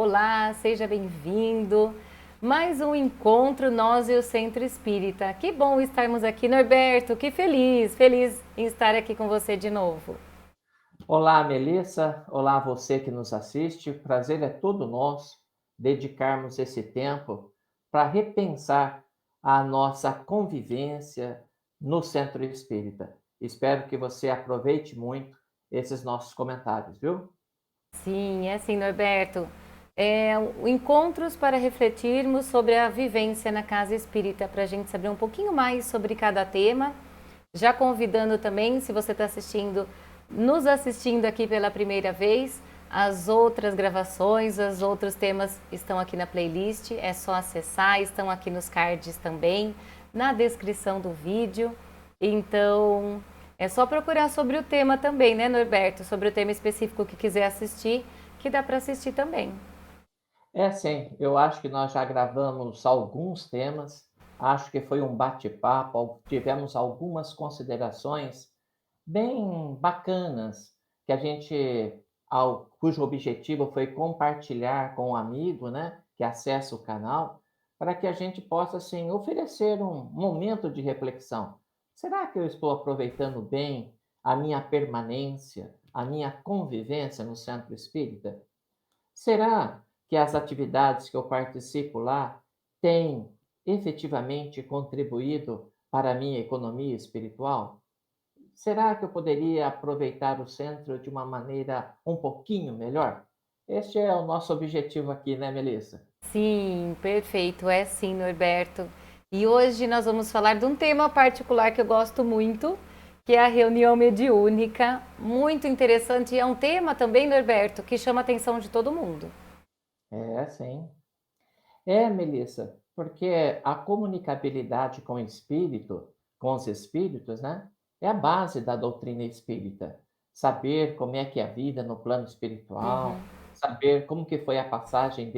Olá, seja bem-vindo. Mais um encontro, nós e o Centro Espírita. Que bom estarmos aqui, Norberto. Que feliz em estar aqui com você de novo. Olá, Melissa. Olá, você que nos assiste. O prazer é todo nosso dedicarmos esse tempo para repensar a nossa convivência no Centro Espírita. Espero que você aproveite muito esses nossos comentários, viu? Sim, é assim, Norberto. Encontros para refletirmos sobre a vivência na casa espírita, para a gente saber um pouquinho mais sobre cada tema. Já convidando também, se você está nos assistindo aqui pela primeira vez, as outras gravações, os outros temas estão aqui na playlist, é só acessar, estão aqui nos cards também, na descrição do vídeo. Então, é só procurar sobre o tema também, né, Norberto? Sobre o tema específico que quiser assistir, que dá para assistir também. É sim, eu acho que nós já gravamos alguns temas, acho que foi um bate-papo, tivemos algumas considerações bem bacanas, que a gente, cujo objetivo foi compartilhar com um amigo, né, que acessa o canal, para que a gente possa, assim, oferecer um momento de reflexão. Será que eu estou aproveitando bem a minha permanência, a minha convivência no centro espírita? Será que as atividades que eu participo lá têm efetivamente contribuído para a minha economia espiritual? Será que eu poderia aproveitar o centro de uma maneira um pouquinho melhor? Este é o nosso objetivo aqui, né, Melissa? Sim, perfeito, é sim, Norberto. E hoje nós vamos falar de um tema particular que eu gosto muito, que é a reunião mediúnica. Muito interessante e é um tema também, Norberto, que chama a atenção de todo mundo. É, sim. É, Melissa, porque a comunicabilidade com o espírito, com os espíritos, né, é a base da doutrina espírita. Saber como é que é a vida no plano Uhum. espiritual, saber como que foi a passagem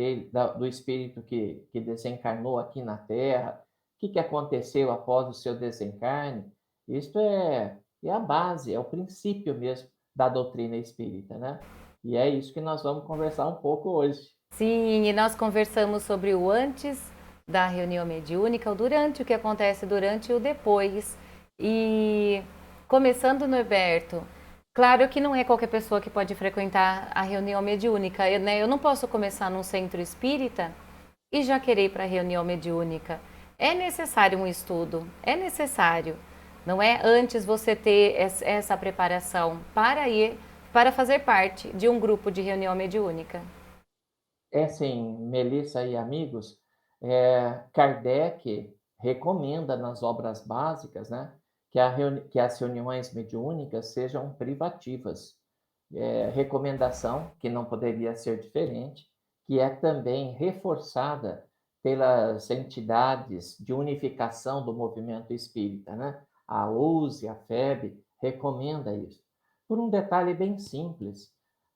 do espírito que desencarnou aqui na Terra, o que que aconteceu após o seu desencarne. Isto é a base, é o princípio mesmo da doutrina espírita, né? E é isso que nós vamos conversar um pouco hoje. Sim, e nós conversamos sobre o antes da reunião mediúnica, o durante, o que acontece durante e o depois. E começando, Norberto, claro que não é qualquer pessoa que pode frequentar a reunião mediúnica, né? Eu não posso começar num centro espírita e já querer ir para a reunião mediúnica. É necessário um estudo, é necessário. Não é antes você ter essa preparação para ir, para fazer parte de um grupo de reunião mediúnica. É sim, Melissa e amigos, Kardec recomenda nas obras básicas, né, que as reuniões mediúnicas sejam privativas. Recomendação que não poderia ser diferente, que é também reforçada pelas entidades de unificação do movimento espírita, né? A USE, a FEB, recomenda isso. Por um detalhe bem simples,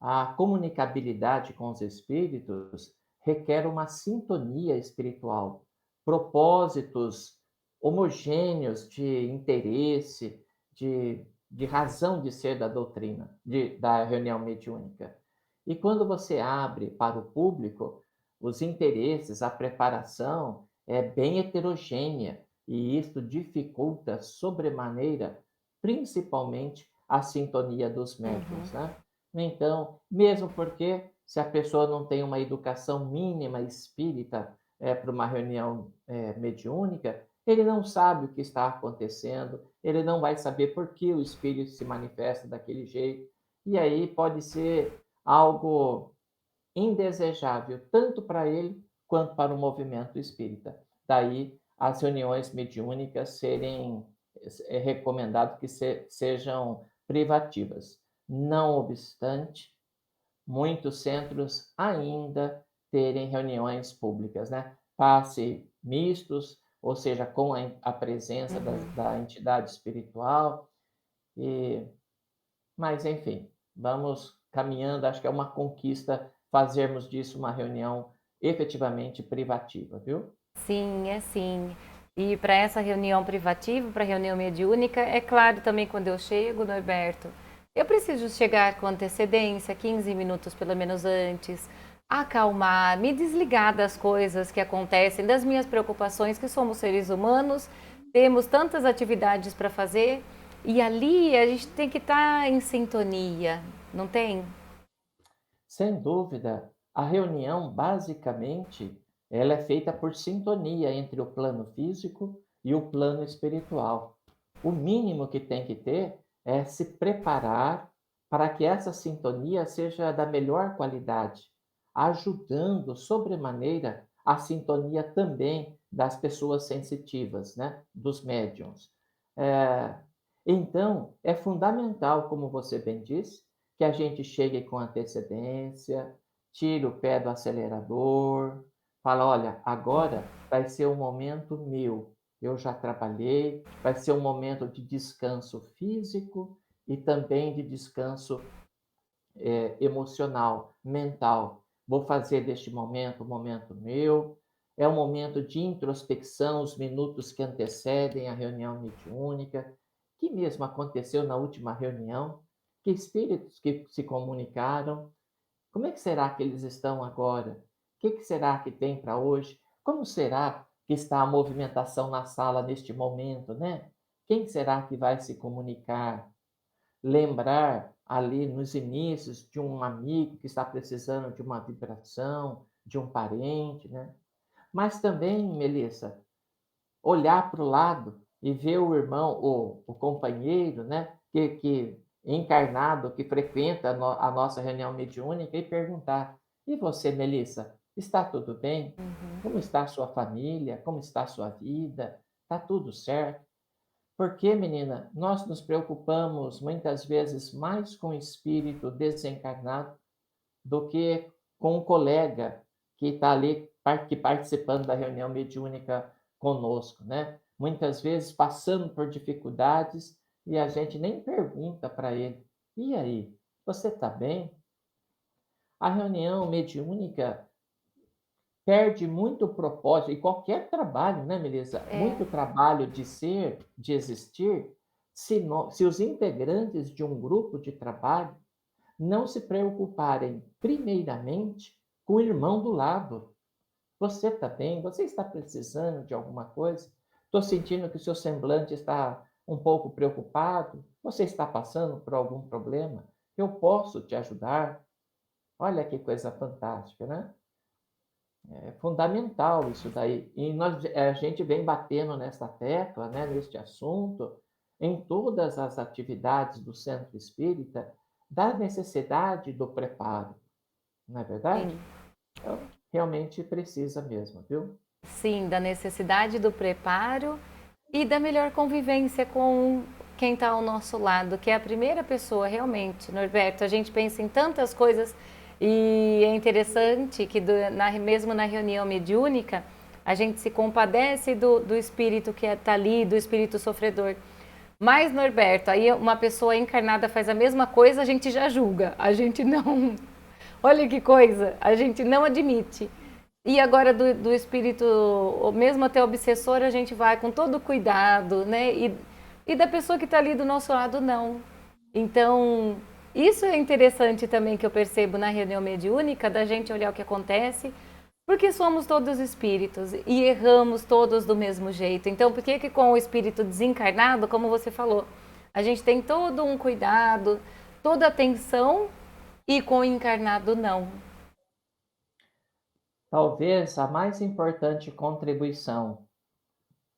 a comunicabilidade com os espíritos requer uma sintonia espiritual, propósitos homogêneos de interesse, de razão de ser da doutrina, da reunião mediúnica. E quando você abre para o público, os interesses, a preparação é bem heterogênea e isso dificulta sobremaneira, principalmente a sintonia dos Uhum. médiuns, né? Então, mesmo porque se a pessoa não tem uma educação mínima espírita para uma reunião mediúnica, ele não sabe o que está acontecendo, ele não vai saber por que o espírito se manifesta daquele jeito, e aí pode ser algo indesejável, tanto para ele quanto para o movimento espírita. Daí as reuniões mediúnicas serem recomendado que sejam privativas. Não obstante, muitos centros ainda terem reuniões públicas, né? Passe mistos, ou seja, com a presença Uhum. da entidade espiritual, e, mas enfim, vamos caminhando, acho que é uma conquista fazermos disso uma reunião efetivamente privativa, viu? Sim, é sim. E para essa reunião privativa, para a reunião mediúnica, é claro também quando eu chego, Norberto, eu preciso chegar com antecedência, 15 minutos pelo menos antes, acalmar, me desligar das coisas que acontecem, das minhas preocupações, que somos seres humanos, temos tantas atividades para fazer e ali a gente tem que estar em sintonia, não tem? Sem dúvida, a reunião, basicamente, ela é feita por sintonia entre o plano físico e o plano espiritual. O mínimo que tem que ter é se preparar para que essa sintonia seja da melhor qualidade, ajudando sobremaneira a sintonia também das pessoas sensitivas, né? Dos médiums. É, então, é fundamental, como você bem disse, que a gente chegue com antecedência, tire o pé do acelerador, fala, olha, agora vai ser um momento meu. Eu já trabalhei, vai ser um momento de descanso físico e também de descanso emocional, mental. Vou fazer deste momento um momento meu. É um momento de introspecção, os minutos que antecedem a reunião mediúnica, que mesmo aconteceu na última reunião, que espíritos que se comunicaram, como é que será que eles estão agora? O que será que tem para hoje? Como será que está a movimentação na sala neste momento, né? Quem será que vai se comunicar? Lembrar ali nos inícios de um amigo que está precisando de uma vibração, de um parente, né? Mas também, Melissa, olhar para o lado e ver o irmão, o companheiro, né? Que encarnado, que frequenta a nossa reunião mediúnica e perguntar: e você, Melissa, está tudo bem? Uhum. Como está a sua família? Como está a sua vida? Está tudo certo? Porque, menina, nós nos preocupamos muitas vezes mais com o espírito desencarnado do que com o colega que está ali participando da reunião mediúnica conosco, né? Muitas vezes passando por dificuldades e a gente nem pergunta para ele: e aí, você está bem? A reunião mediúnica perde muito propósito, e qualquer trabalho, né, Melissa? É, Muito trabalho de ser, de existir, se os integrantes de um grupo de trabalho não se preocuparem, primeiramente, com o irmão do lado. Você está bem? Você está precisando de alguma coisa? Estou sentindo que o seu semblante está um pouco preocupado. Você está passando por algum problema? Eu posso te ajudar? Olha que coisa fantástica, né? É fundamental isso daí. E a gente vem batendo nessa tecla, né, neste assunto, em todas as atividades do centro espírita, da necessidade do preparo, não é verdade? sim. Então, realmente precisa mesmo, viu? Sim, da necessidade do preparo e da melhor convivência com quem está ao nosso lado, que é a primeira pessoa realmente, Norberto. A gente pensa em tantas coisas e é interessante que mesmo na reunião mediúnica a gente se compadece do espírito que está ali, do espírito sofredor. Mas, Norberto, aí uma pessoa encarnada faz a mesma coisa, a gente já julga, a gente não. Olha que coisa, a gente não admite. E agora do espírito, mesmo até obsessor, a gente vai com todo cuidado, né? E da pessoa que está ali do nosso lado, não. Então, isso é interessante também que eu percebo na reunião mediúnica, da gente olhar o que acontece, porque somos todos espíritos e erramos todos do mesmo jeito. Então, por que que com o espírito desencarnado, como você falou, a gente tem todo um cuidado, toda atenção e com o encarnado não? Talvez a mais importante contribuição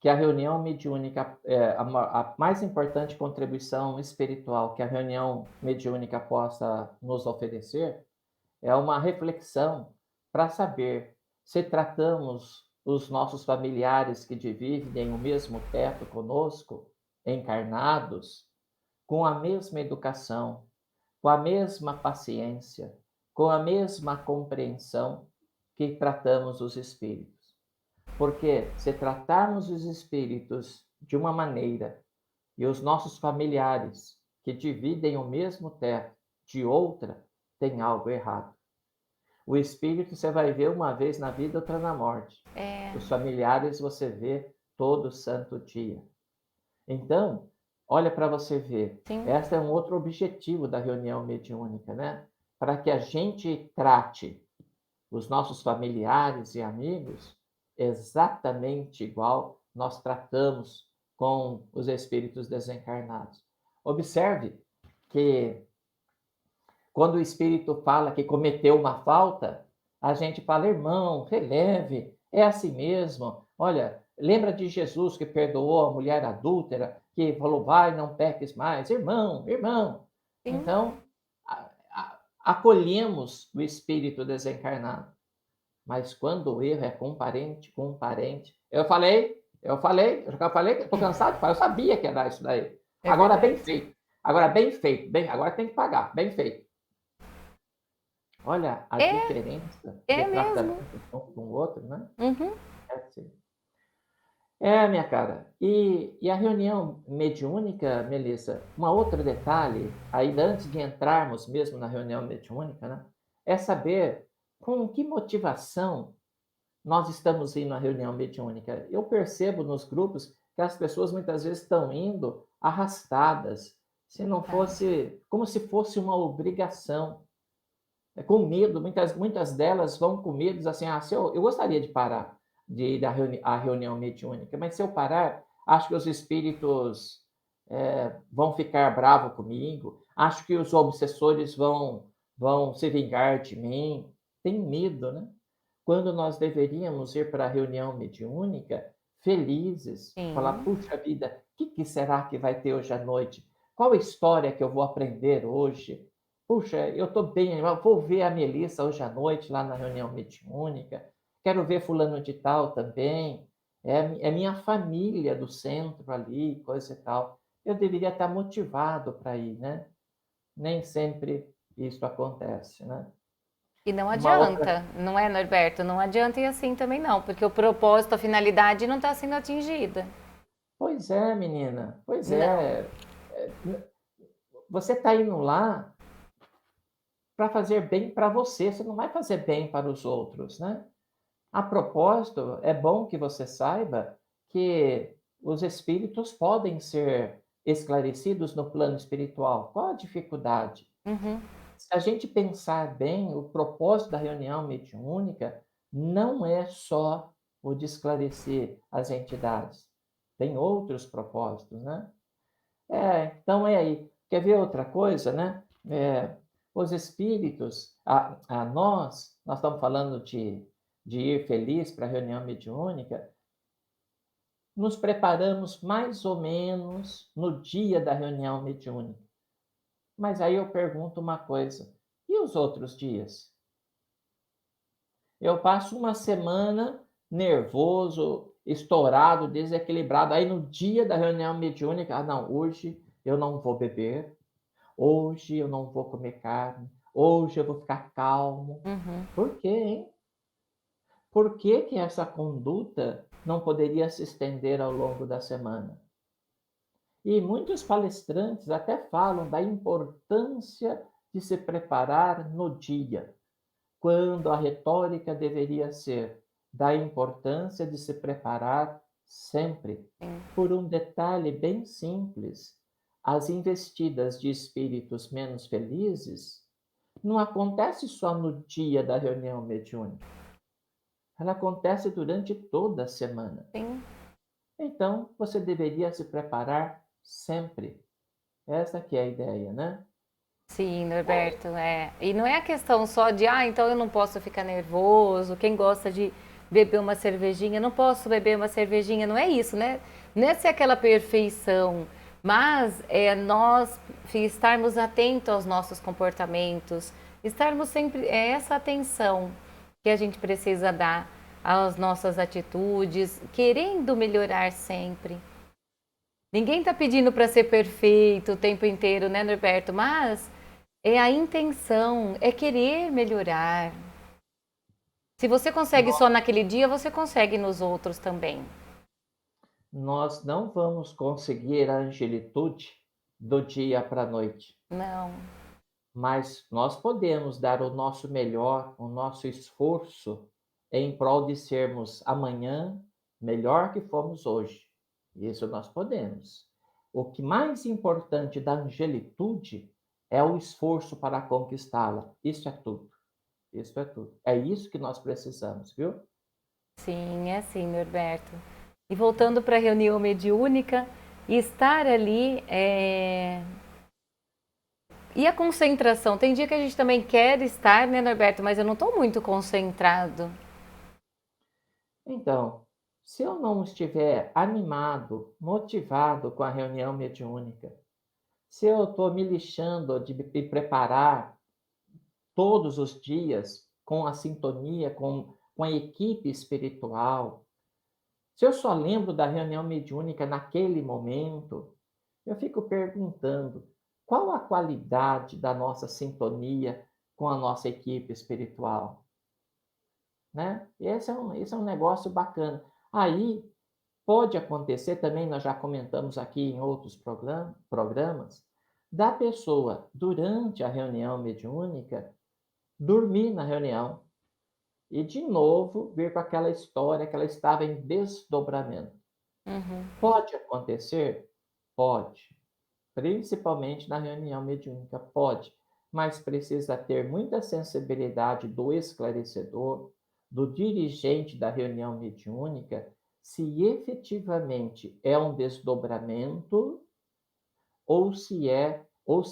que a reunião mediúnica, a mais importante contribuição espiritual que a reunião mediúnica possa nos oferecer é uma reflexão para saber se tratamos os nossos familiares que dividem o mesmo teto conosco, encarnados, com a mesma educação, com a mesma paciência, com a mesma compreensão que tratamos os espíritos. Porque se tratarmos os espíritos de uma maneira e os nossos familiares que dividem o mesmo teto de outra, tem algo errado. O espírito você vai ver uma vez na vida, outra na morte. É, Os familiares você vê todo santo dia. Então, olha para você ver. sim. Esse é um outro objetivo da reunião mediúnica, né? Para que a gente trate os nossos familiares e amigos, exatamente igual nós tratamos com os espíritos desencarnados. Observe que quando o espírito fala que cometeu uma falta, a gente fala, irmão, releve, é assim mesmo. Olha, lembra de Jesus que perdoou a mulher adúltera, que falou, vai, não peques mais. Irmão, irmão. Sim. Então, acolhemos o espírito desencarnado. Mas quando o erro é com um parente, eu já falei, estou cansado de falar, eu sabia que ia dar isso daí. É Agora bem verdade. feito, agora bem feito, bem, agora tem que pagar, bem feito. Olha a É, diferença de é mesmo. tratamento um com o outro, né? Uhum. É assim. É, minha cara. E a reunião mediúnica, Melissa, um outro detalhe, ainda antes de entrarmos mesmo na reunião mediúnica, né? É saber com que motivação nós estamos indo à reunião mediúnica. Eu percebo nos grupos que as pessoas muitas vezes estão indo arrastadas, se não Tá. fosse, como se fosse uma obrigação. Com medo, muitas delas vão com medo, diz assim, se eu gostaria de parar de ir à reunião mediúnica, mas se eu parar, acho que os espíritos vão ficar bravos comigo, acho que os obsessores vão se vingar de mim. Tem medo, né? Quando nós deveríamos ir para a reunião mediúnica felizes, falar, Sim. puxa vida, o que será que vai ter hoje à noite? Qual a história que eu vou aprender hoje? Puxa, eu estou bem animado, vou ver a Melissa hoje à noite lá na reunião mediúnica, quero ver fulano de tal também, é minha família do centro ali, coisa e tal. Eu deveria estar motivado para ir, né? Nem sempre isso acontece, né? E não Uma outra. adianta, não é, Norberto? Não adianta ir assim também não, porque o propósito, a finalidade não está sendo atingida. Pois é, menina, pois Não. é. Você está indo lá para fazer bem para você, você não vai fazer bem para os outros, né? A propósito, é bom que você saiba que os espíritos podem ser esclarecidos no plano espiritual. Qual a dificuldade? Uhum. Se a gente pensar bem, o propósito da reunião mediúnica não é só o de esclarecer as entidades. Tem outros propósitos, né? Então é aí. Quer ver outra coisa, né? Os espíritos, nós estamos falando de ir feliz para a reunião mediúnica, nos preparamos mais ou menos no dia da reunião mediúnica. Mas aí eu pergunto uma coisa: e os outros dias? Eu passo uma semana nervoso, estourado, desequilibrado. Aí no dia da reunião mediúnica, não, hoje eu não vou beber, hoje eu não vou comer carne, hoje eu vou ficar calmo. Uhum. Por quê, hein? Por que que essa conduta não poderia se estender ao longo da semana? E muitos palestrantes até falam da importância de se preparar no dia, quando a retórica deveria ser da importância de se preparar sempre. Sim. Por um detalhe bem simples, as investidas de espíritos menos felizes não acontece só no dia da reunião mediúnica, ela acontece durante toda a semana. Sim. Então, você deveria se preparar sempre. Essa que é a ideia, né? Sim, Norberto, é. E não é a questão só de, então eu não posso ficar nervoso. Quem gosta de beber uma cervejinha, não posso beber uma cervejinha. Não é isso, né? Não é ser aquela perfeição, mas é nós estarmos atentos aos nossos comportamentos, estarmos sempre, é essa atenção que a gente precisa dar às nossas atitudes, querendo melhorar sempre. Ninguém está pedindo para ser perfeito o tempo inteiro, né, Norberto? Mas é a intenção, é querer melhorar. Se você consegue só naquele dia, você consegue nos outros também. Nós não vamos conseguir a angelitude do dia para a noite, Não, mas nós podemos dar o nosso melhor, o nosso esforço em prol de sermos amanhã melhor que fomos hoje. Isso nós podemos. O que mais importante da angelitude é o esforço para conquistá-la. Isso é tudo. Isso é tudo. É isso que nós precisamos, viu? Sim, é assim, Norberto. E voltando para a reunião mediúnica, estar ali e a concentração. Tem dia que a gente também quer estar, né, Norberto? Mas eu não estou muito concentrado. Então, se eu não estiver animado, motivado com a reunião mediúnica, se eu estou me lixando de me preparar todos os dias com a sintonia, com a equipe espiritual, se eu só lembro da reunião mediúnica naquele momento, eu fico perguntando qual a qualidade da nossa sintonia com a nossa equipe espiritual, né? Esse é um negócio bacana. Aí pode acontecer também, nós já comentamos aqui em outros programas, da pessoa, durante a reunião mediúnica, dormir na reunião e, de novo, vir com aquela história que ela estava em desdobramento. Uhum. Pode acontecer? Pode. Principalmente na reunião mediúnica, pode. Mas precisa ter muita sensibilidade do esclarecedor, do dirigente da reunião mediúnica, se efetivamente é um desdobramento ou se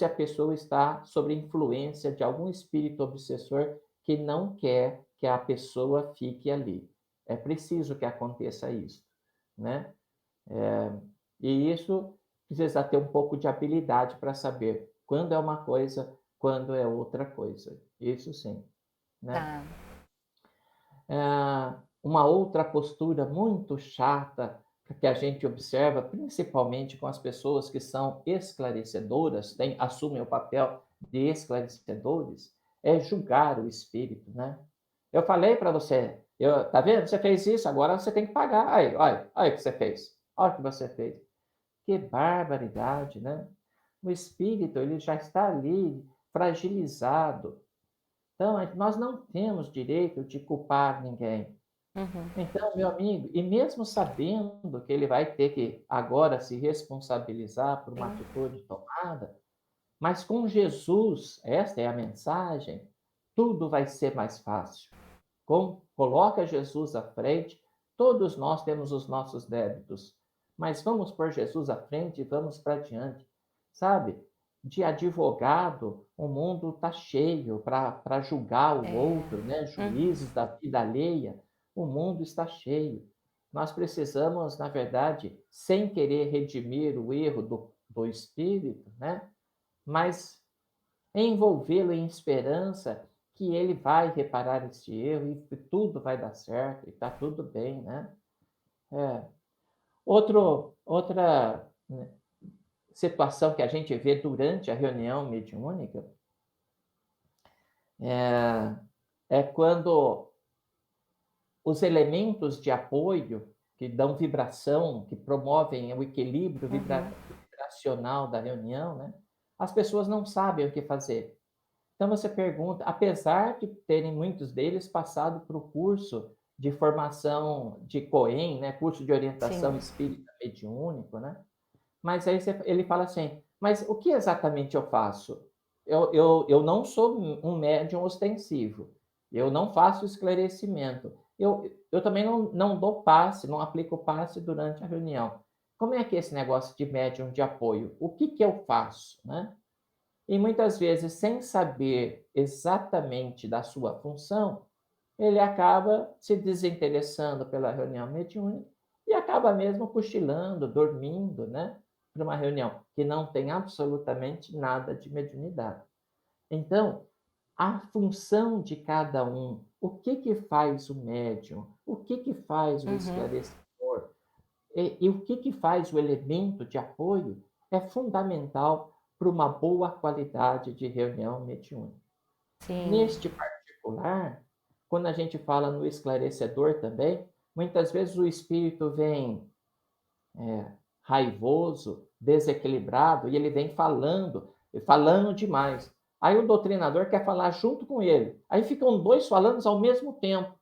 a pessoa está sob influência de algum espírito obsessor que não quer que a pessoa fique ali. É preciso que aconteça isso, né? E isso precisa ter um pouco de habilidade para saber quando é uma coisa, quando é outra coisa. Isso sim, né? Tá. Uma outra postura muito chata que a gente observa, principalmente com as pessoas que são esclarecedoras, assumem o papel de esclarecedores, é julgar o espírito, né? Eu falei para você, tá vendo? Você fez isso, agora você tem que pagar. Aí, olha o que você fez. Olha o que você fez. Que barbaridade, né? O espírito, ele já está ali fragilizado. Então, nós não temos direito de culpar ninguém. Uhum. Então, meu amigo, e mesmo sabendo que ele vai ter que agora se responsabilizar por uma Sim. atitude tomada, mas com Jesus, esta é a mensagem, tudo vai ser mais fácil. Coloca Jesus à frente, todos nós temos os nossos débitos, mas vamos pôr Jesus à frente e vamos para diante, sabe? De advogado, o mundo está cheio para julgar o outro, né? Uhum. Juízes da vida alheia, o mundo está cheio. Nós precisamos, na verdade, sem querer redimir o erro do espírito, né? Mas envolvê-lo em esperança que ele vai reparar esse erro e que tudo vai dar certo e está tudo bem, né? É. Outra, né, situação que a gente vê durante a reunião mediúnica é, é quando os elementos de apoio que dão vibração, que promovem o equilíbrio Uhum. vibracional da reunião, né? As pessoas não sabem o que fazer. Então você pergunta, apesar de terem muitos deles passado para o curso de formação de COEM, né, curso de orientação Sim. espírita mediúnico, né? Mas aí ele fala assim, mas o que exatamente eu faço? Eu não sou um médium ostensivo, eu não faço esclarecimento, eu também não dou passe, não aplico passe durante a reunião. Como é que é esse negócio de médium de apoio? O que eu faço, né? E muitas vezes, sem saber exatamente da sua função, ele acaba se desinteressando pela reunião mediúnica e acaba mesmo cochilando, dormindo, né? Para uma reunião que não tem absolutamente nada de mediunidade. Então, a função de cada um, o que faz o médium, o que faz o Uhum. esclarecedor, e o que faz o elemento de apoio é fundamental para uma boa qualidade de reunião mediúnica. Sim. Neste particular, quando a gente fala no esclarecedor também, muitas vezes o espírito vem raivoso, desequilibrado, e ele vem falando demais. Aí o doutrinador quer falar junto com ele. Aí ficam dois falando ao mesmo tempo.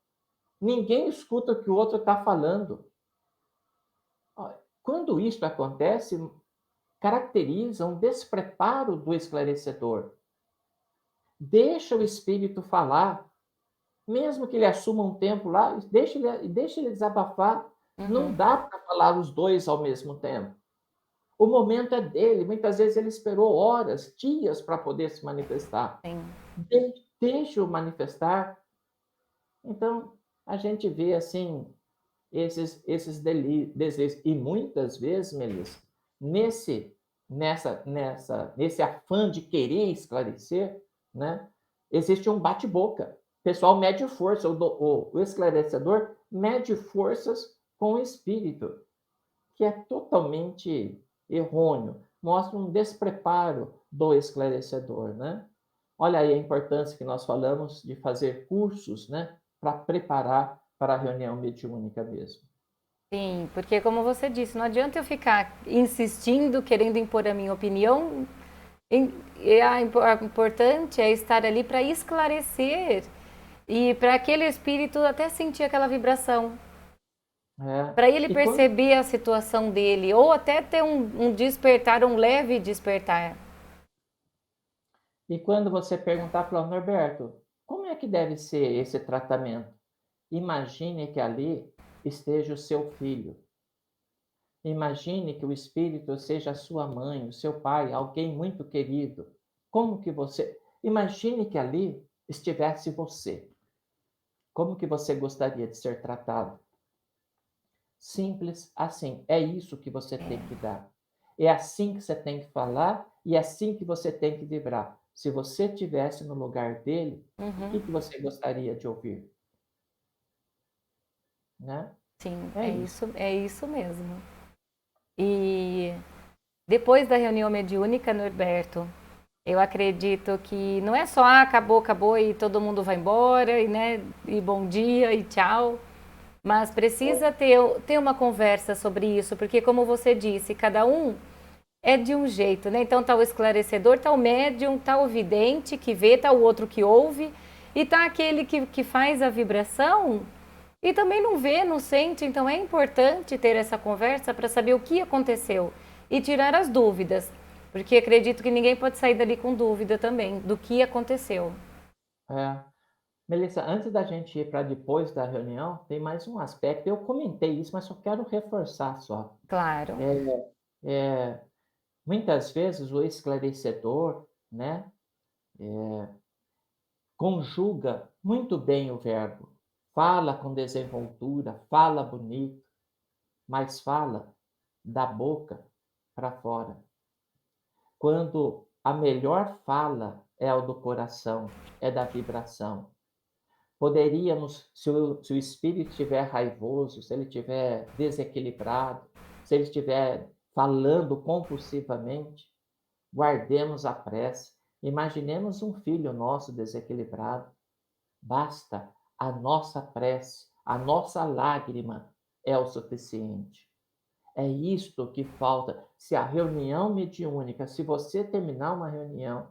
Ninguém escuta o que o outro está falando. Quando isso acontece, caracteriza um despreparo do esclarecedor. Deixa o espírito falar. Mesmo que ele assuma um tempo lá, deixa ele desabafar. Não Uhum. dá para falar os 2 ao mesmo tempo. O momento é dele, muitas vezes ele esperou horas, dias para poder se manifestar. Sim. Deixa-o manifestar. Então, a gente vê assim esses desejos. E muitas vezes, Melissa, nesse, nesse afã de querer esclarecer, né, existe um bate-boca. O pessoal mede força, o esclarecedor mede forças com o espírito, que é totalmente errôneo, mostra um despreparo do esclarecedor, né? Olha aí a importância que nós falamos de fazer cursos, né, para preparar para a reunião mediúnica mesmo. Sim, porque como você disse, não adianta eu ficar insistindo, querendo impor a minha opinião. A importante é estar ali para esclarecer e para aquele espírito até sentir aquela vibração, É. para ele E quando, perceber a situação dele, ou até ter um despertar, um leve despertar. e quando você perguntar para o Norberto, como é que deve ser esse tratamento? Imagine que ali esteja o seu filho. Imagine que o espírito seja a sua mãe, o seu pai, alguém muito querido. Como que você. Imagine que ali estivesse você. Como que você gostaria de ser tratado? Simples assim. É isso que você tem que dar. É assim que você tem que falar e é assim que você tem que vibrar. Se você tivesse no lugar dele, o Uhum. que você gostaria de ouvir? Né? Sim, É isso. é isso mesmo. E depois da reunião mediúnica, Norberto, eu acredito que não é só acabou, acabou e todo mundo vai embora e né, e bom dia e tchau. Mas precisa ter uma conversa sobre isso, porque como você disse, cada um é de um jeito, né? Então tá o esclarecedor, tá o médium, tá o vidente que vê, tá o outro que ouve, e tá aquele que faz a vibração e também não vê, não sente. Então é importante ter essa conversa para saber o que aconteceu e tirar as dúvidas, porque acredito que ninguém pode sair dali com dúvida também do que aconteceu. É. Melissa, antes da gente ir para depois da reunião, tem mais um aspecto. Eu comentei isso, mas só quero reforçar só. Claro. É, muitas vezes o esclarecedor, né, conjuga muito bem o verbo, fala com desenvoltura, fala bonito, mas fala da boca para fora. Quando a melhor fala é a do coração, é da vibração. Poderíamos, se o espírito estiver raivoso, se ele estiver desequilibrado, se ele estiver falando compulsivamente, guardemos a prece. Imaginemos um filho nosso desequilibrado. Basta a nossa prece, a nossa lágrima é o suficiente. É isto que falta. Se a reunião mediúnica, se você terminar uma reunião,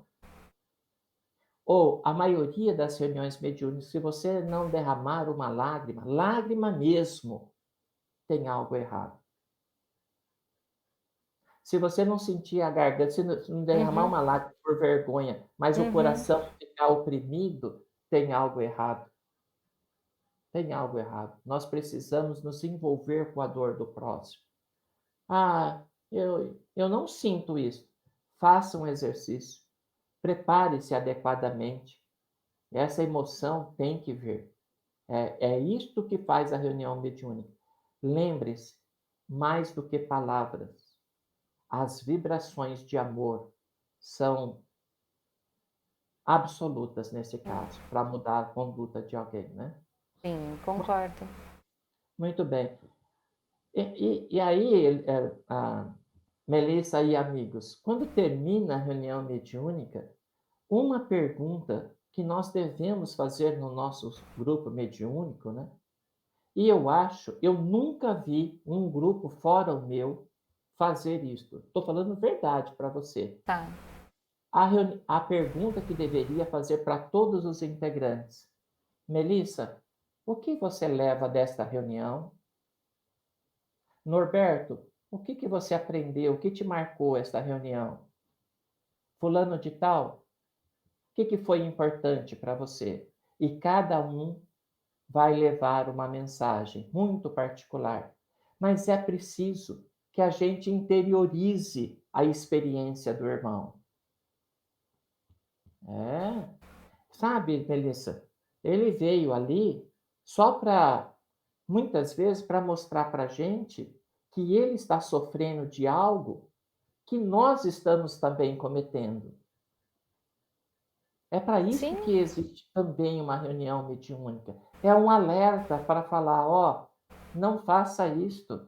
ou a maioria das reuniões mediúnicas, se você não derramar uma lágrima, lágrima mesmo, tem algo errado. Se você não sentir a garganta, se não derramar Uhum, uma lágrima por vergonha, mas o uhum. coração ficar oprimido, tem algo errado. Tem algo errado. Nós precisamos nos envolver com a dor do próximo. Ah, eu não sinto isso. Faça um exercício. Prepare-se adequadamente. Essa emoção tem que vir. É isto que faz a reunião mediúnica. Lembre-se, mais do que palavras, as vibrações de amor são absolutas nesse caso, para mudar a conduta de alguém, né? Sim, concordo. Muito bem. E aí, Melissa e amigos, quando termina a reunião mediúnica, uma pergunta que nós devemos fazer no nosso grupo mediúnico, né? E eu nunca vi um grupo fora o meu fazer isso. Estou falando verdade para você. Tá. A pergunta que deveria fazer para todos os integrantes: Melissa, o que você leva desta reunião? Norberto, o que você aprendeu? O que te marcou esta reunião? Fulano de tal, o que foi importante para você? e cada um vai levar uma mensagem muito particular. Mas é preciso que a gente interiorize a experiência do irmão. É, sabe, Melissa, ele veio ali só para, muitas vezes, para mostrar para a gente que ele está sofrendo de algo que nós estamos também cometendo. É para isso Sim, que existe também uma reunião mediúnica. É um alerta para falar, ó, não faça isto.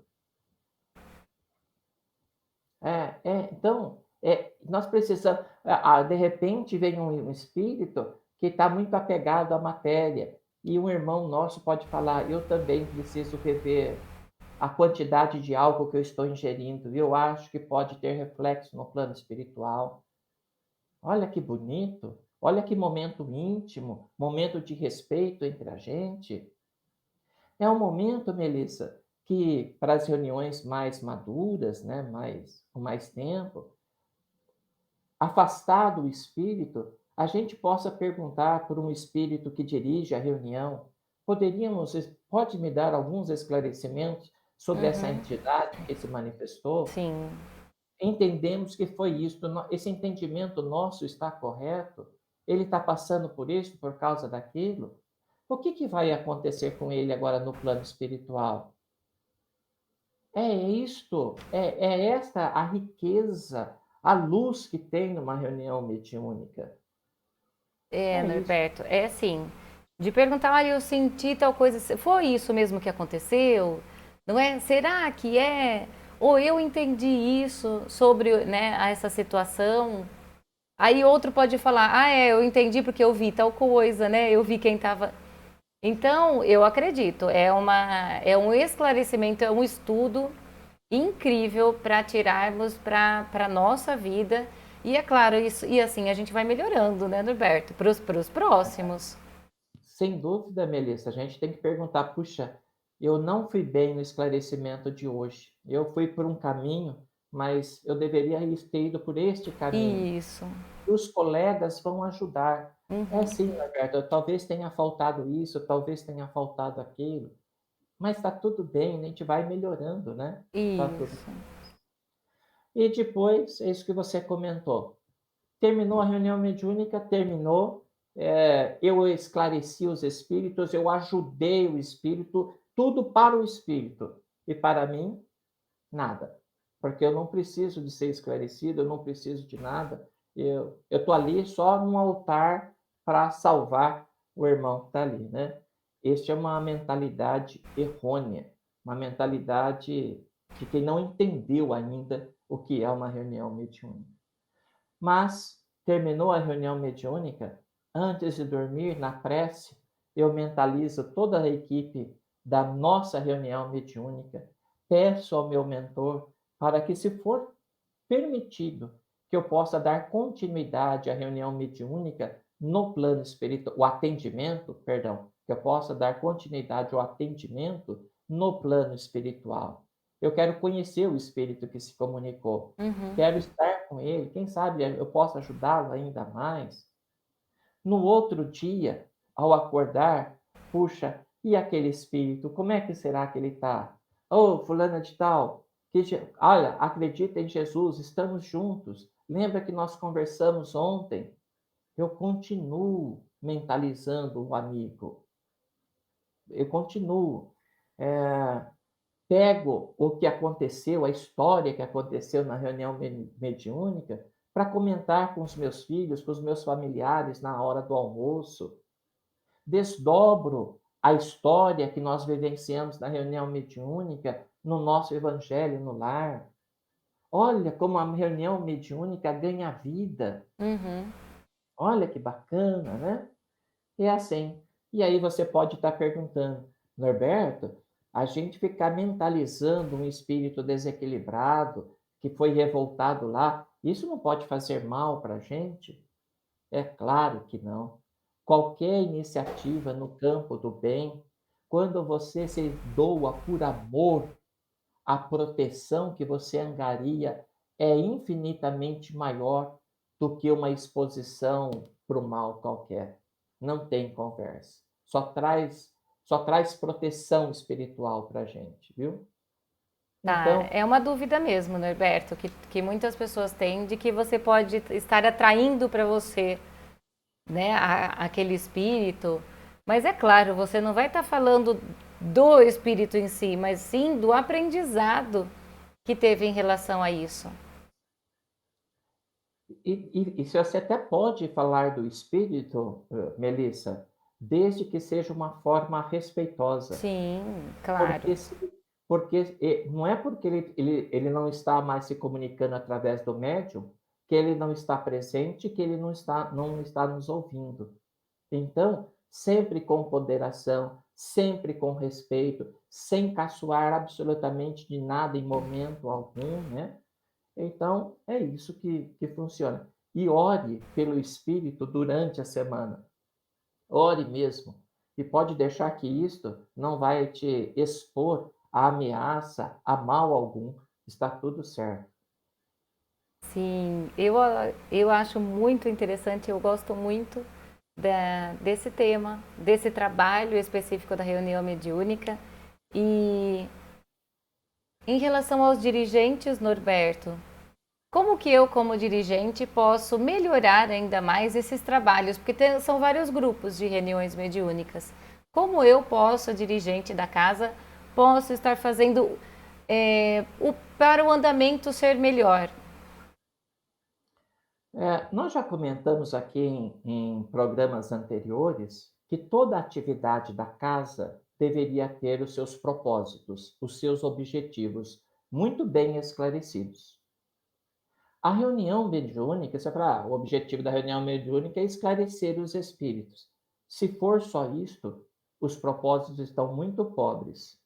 Nós precisamos. De repente vem um espírito que está muito apegado à matéria, e um irmão nosso pode falar: eu também preciso rever a quantidade de álcool que eu estou ingerindo, eu acho que pode ter reflexo no plano espiritual. Olha que bonito, olha que momento íntimo, momento de respeito entre a gente. É um momento, Melissa, que para as reuniões mais maduras, né, com mais tempo, afastado o espírito, a gente possa perguntar por um espírito que dirige a reunião: pode me dar alguns esclarecimentos sobre essa uhum, entidade que se manifestou? sim. Entendemos que foi isso, esse entendimento nosso está correto? Ele está passando por isso por causa daquilo? O que vai acontecer com ele agora no plano espiritual? É esta a riqueza, a luz que tem numa reunião mediúnica. É, É isso. Norberto, é assim, de perguntar, eu senti tal coisa, foi isso mesmo que aconteceu? Não é? Será que é? Ou eu entendi isso sobre, né, essa situação? Aí outro pode falar, eu entendi porque eu vi tal coisa, né? Eu vi quem estava. Então, eu acredito, é um esclarecimento, é um estudo incrível para tirarmos para a nossa vida. E é claro, isso, e assim a gente vai melhorando, né, Norberto, para os próximos. Sem dúvida, Melissa, a gente tem que perguntar: puxa, eu não fui bem no esclarecimento de hoje. Eu fui por um caminho, mas eu deveria ter ido por este caminho. Isso. E os colegas vão ajudar. É Uhum. sim, Roberto, talvez tenha faltado isso, talvez tenha faltado aquilo, mas está tudo bem, a gente vai melhorando, né? Tá tudo. Isso. E depois, é isso que você comentou. Terminou a reunião mediúnica, terminou. Eu esclareci os espíritos, eu ajudei o espírito, tudo para o espírito. E para mim, nada. Porque eu não preciso de ser esclarecido, eu não preciso de nada. Eu estou ali só num altar para salvar o irmão que está ali, né? Este é uma mentalidade errônea, uma mentalidade de quem não entendeu ainda o que é uma reunião mediúnica. Mas terminou a reunião mediúnica, antes de dormir, na prece, eu mentalizo toda a equipe da nossa reunião mediúnica, peço ao meu mentor para que, se for permitido, que eu possa dar continuidade à reunião mediúnica no plano espiritual, o atendimento, perdão, que eu possa dar continuidade ao atendimento no plano espiritual. Eu quero conhecer o espírito que se comunicou. Uhum. Quero estar com ele. Quem sabe eu posso ajudá-lo ainda mais. No outro dia, ao acordar, puxa, e aquele espírito, como é que será que ele está? Ô, fulana de tal, olha, acredita em Jesus, estamos juntos. Lembra que nós conversamos ontem? Eu continuo mentalizando o amigo. Eu continuo. É, pego o que aconteceu, a história que aconteceu na reunião mediúnica, para comentar com os meus filhos, com os meus familiares na hora do almoço. Desdobro a história que nós vivenciamos na reunião mediúnica no nosso evangelho no lar. Olha como a reunião mediúnica ganha vida. Uhum. Olha que bacana, né? É assim. E aí você pode estar perguntando: Norberto, a gente ficar mentalizando um espírito desequilibrado que foi revoltado lá, isso não pode fazer mal para a gente? É claro que não. Qualquer iniciativa no campo do bem, quando você se doa por amor, a proteção que você angaria é infinitamente maior do que uma exposição para o mal qualquer. não tem conversa. Só traz proteção espiritual para a gente, viu? Tá, Então, é uma dúvida mesmo, Norberto, que muitas pessoas têm de que você pode estar atraindo para você, né, aquele espírito. Mas é claro, você não vai estar falando do espírito em si, mas sim do aprendizado que teve em relação a isso. e se você até pode falar do espírito, Melissa, desde que seja uma forma respeitosa. Sim, claro. Porque, não é porque ele não está mais se comunicando através do médium que ele não está presente, que ele não está nos ouvindo. Então, sempre com ponderação, sempre com respeito, sem caçoar absolutamente de nada em momento algum, né? Então, é isso que funciona. E ore pelo espírito durante a semana. Ore mesmo. E pode deixar que isto não vai te expor a ameaça, a mal algum. Está tudo certo. Sim, eu acho muito interessante, eu gosto muito desse tema, desse trabalho específico da reunião mediúnica. E em relação aos dirigentes, Norberto, como que eu, como dirigente, posso melhorar ainda mais esses trabalhos? Porque são vários grupos de reuniões mediúnicas. Como eu posso, dirigente da casa, posso estar fazendo para o andamento ser melhor? Nós já comentamos aqui em programas anteriores que toda atividade da casa deveria ter os seus propósitos, os seus objetivos muito bem esclarecidos. A reunião mediúnica, você fala, o objetivo da reunião mediúnica é esclarecer os espíritos. Se for só isto, os propósitos estão muito pobres.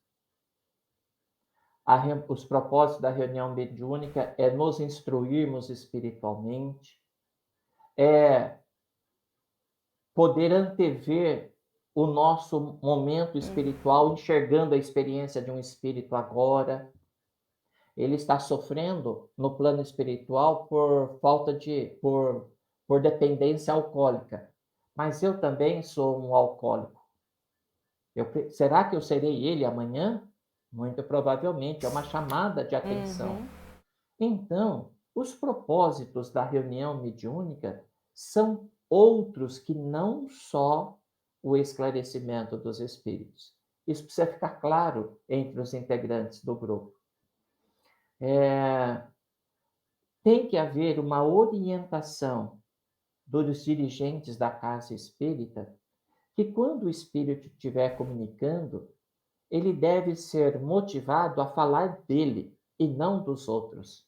Os propósitos da reunião mediúnica é nos instruirmos espiritualmente, é poder antever o nosso momento espiritual, enxergando a experiência de um espírito agora. Ele está sofrendo no plano espiritual por dependência alcoólica. Mas eu também sou um alcoólico. Será que eu serei ele amanhã? Muito provavelmente, é uma chamada de atenção. Uhum. Então, os propósitos da reunião mediúnica são outros que não só o esclarecimento dos espíritos. Isso precisa ficar claro entre os integrantes do grupo. Tem que haver uma orientação dos dirigentes da casa espírita, que quando o espírito estiver comunicando, ele deve ser motivado a falar dele e não dos outros.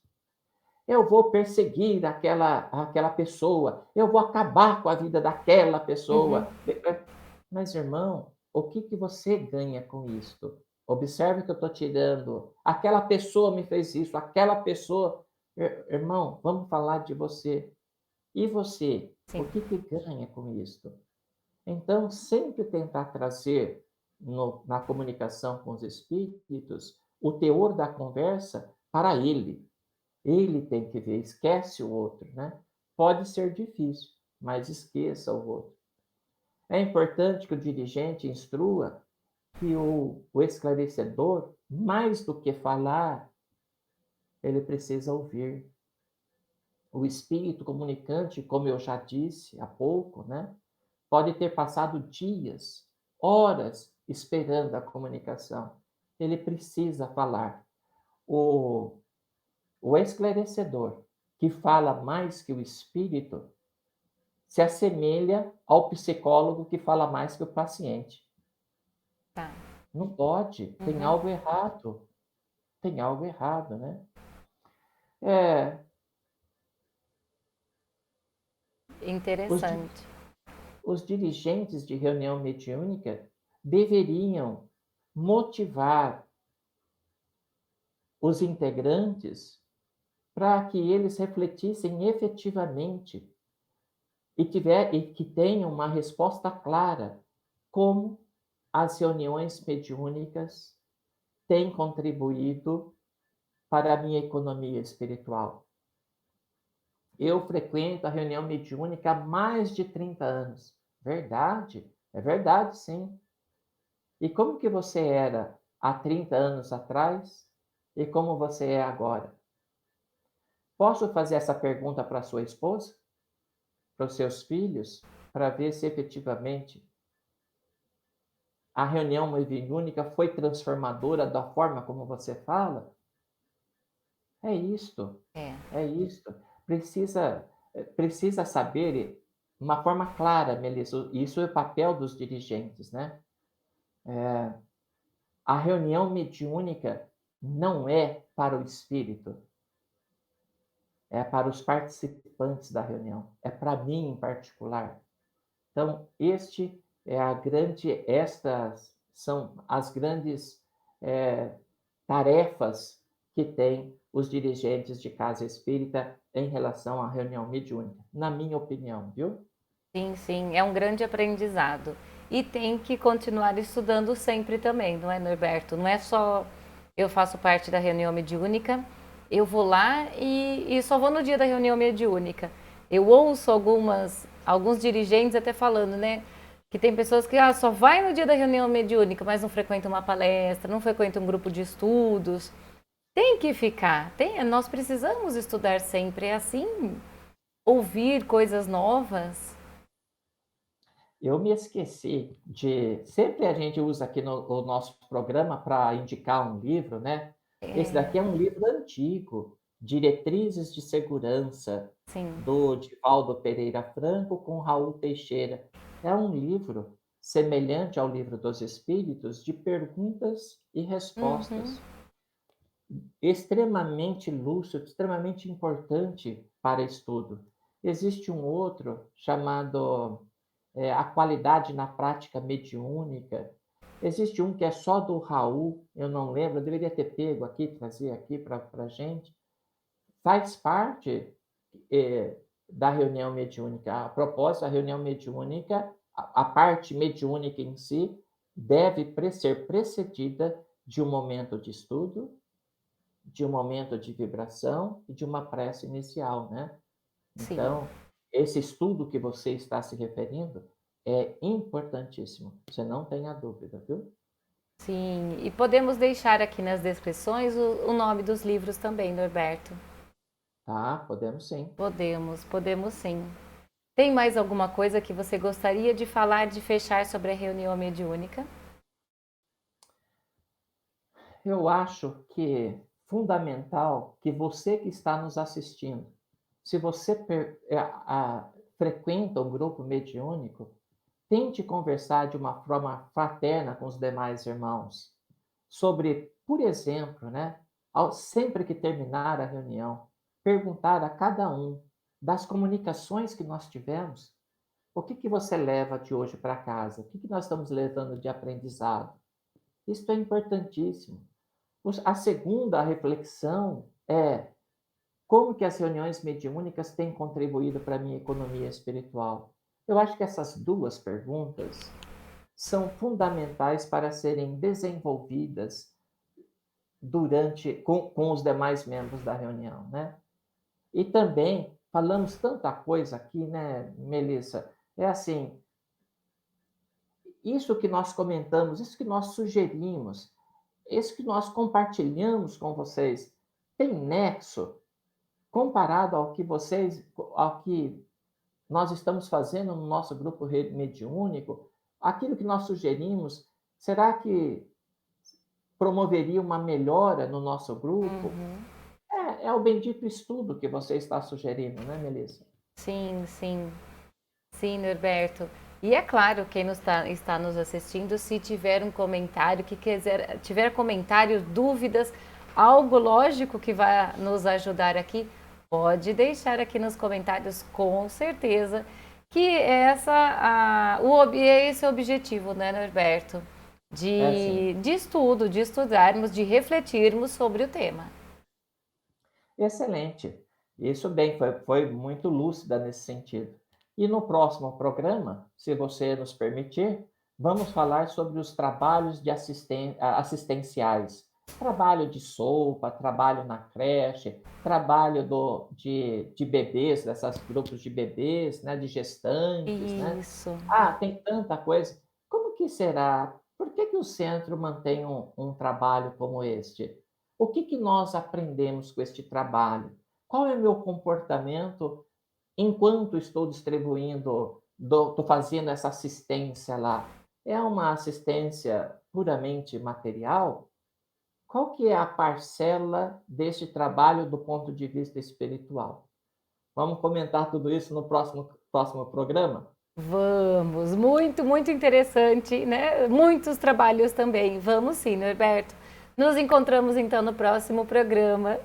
Eu vou perseguir aquela pessoa, eu vou acabar com a vida daquela Uhum. pessoa. Mas, irmão, o que você ganha com isto? Observe que eu estou tirando. Aquela pessoa me fez isso, aquela pessoa. Irmão, vamos falar de você. E você? O Sim. que ganha com isto? Então, sempre tentar trazer na comunicação com os espíritos o teor da conversa para ele. Ele tem que ver, esquece o outro, né? Pode ser difícil, mas esqueça o outro. É importante que o dirigente instrua que o esclarecedor, mais do que falar, ele precisa ouvir. O espírito comunicante, como eu já disse há pouco, né? Pode ter passado dias, horas esperando a comunicação. Ele precisa falar. O, o esclarecedor, que fala mais que o espírito, se assemelha ao psicólogo que fala mais que o paciente. Tá. Não pode, tem Uhum. algo errado. Tem algo errado, né? É, os, Interessante. os dirigentes de reunião mediúnica deveriam motivar os integrantes para que eles refletissem efetivamente e que tenham uma resposta clara como as reuniões mediúnicas têm contribuído para a minha economia espiritual. Eu frequento a reunião mediúnica há mais de 30 anos. Verdade, é verdade, sim. E como que você era há 30 anos atrás e como você é agora? Posso fazer essa pergunta para sua esposa, para os seus filhos, para ver se efetivamente a reunião mediúnica foi transformadora da forma como você fala? É isto, É, é isto. Precisa, precisa saber uma forma clara, Melissa, isso é o papel dos dirigentes, né? A reunião mediúnica não é para o espírito, é para os participantes da reunião, é para mim em particular. Então, estas são as grandes tarefas que têm os dirigentes de casa espírita em relação à reunião mediúnica, na minha opinião, viu? sim, sim, é um grande aprendizado. E tem que continuar estudando sempre também, não é, Norberto? Não é só eu faço parte da reunião mediúnica, eu vou lá e só vou no dia da reunião mediúnica. Eu ouço alguns dirigentes até falando, né? Que tem pessoas que só vai no dia da reunião mediúnica, mas não frequenta uma palestra, não frequenta um grupo de estudos. Tem que ficar, nós precisamos estudar sempre, é assim, ouvir coisas novas. Eu me esqueci de. Sempre a gente usa aqui no nosso programa para indicar um livro, né? Esse daqui é um livro antigo, Diretrizes de Segurança, Sim. do Divaldo Pereira Franco com Raul Teixeira. É um livro semelhante ao Livro dos Espíritos, de perguntas e Uhum. respostas, extremamente lúcido, extremamente importante para estudo. Existe um outro chamado A Qualidade na Prática Mediúnica. Existe um que é só do Raul, eu não lembro, eu deveria ter pego aqui, trazer aqui para a gente. Faz parte da reunião mediúnica. A propósito, a reunião mediúnica, a parte mediúnica em si, deve ser precedida de um momento de estudo, de um momento de vibração e de uma prece inicial, né? Sim, Então, esse estudo que você está se referindo é importantíssimo, você não tenha dúvida, viu? sim. E podemos deixar aqui nas descrições o nome dos livros também, Norberto. Tá, podemos sim. Podemos sim. Tem mais alguma coisa que você gostaria de falar, de fechar sobre a reunião mediúnica? Eu acho que é fundamental que você que está nos assistindo, se você frequenta um grupo mediúnico, tente conversar de uma forma fraterna com os demais irmãos sobre, por exemplo, né, sempre que terminar a reunião, perguntar a cada um das comunicações que nós tivemos, o que que você leva de hoje para casa? O que que nós estamos levando de aprendizado? Isso é importantíssimo. A segunda reflexão é como que as reuniões mediúnicas têm contribuído para a minha economia espiritual? Eu acho que essas duas perguntas são fundamentais para serem desenvolvidas com os demais membros da reunião, né? E também falamos tanta coisa aqui, né, Melissa? É assim, isso que nós comentamos, isso que nós sugerimos, isso que nós compartilhamos com vocês, tem nexo comparado ao que nós estamos fazendo no nosso grupo mediúnico, aquilo que nós sugerimos, será que promoveria uma melhora no nosso grupo? Uhum. É o bendito estudo que você está sugerindo, né, Melissa? Sim, sim. Sim, Norberto. E é claro, quem está nos assistindo, se tiver um comentário, tiver comentários, dúvidas, algo lógico que vai nos ajudar aqui, pode deixar aqui nos comentários, com certeza, que é esse o objetivo, né, Norberto? É assim, De estudo, de estudarmos, de refletirmos sobre o tema. excelente. Isso bem, foi muito lúcida nesse sentido. E no próximo programa, se você nos permitir, vamos falar sobre os trabalhos de assistenciais, Trabalho de sopa, trabalho na creche, trabalho de bebês, dessas grupos de bebês, né, de gestantes, né? Isso. Ah, tem tanta coisa. Como que será? Por que que o centro mantém um trabalho como este? O que que nós aprendemos com este trabalho? Qual é o meu comportamento enquanto estou distribuindo, estou fazendo essa assistência lá? É uma assistência puramente material? Qual que é a parcela deste trabalho do ponto de vista espiritual? Vamos comentar tudo isso no próximo programa? Vamos, muito, muito interessante, né? Muitos trabalhos também. Vamos sim, Norberto. Nos encontramos então no próximo programa.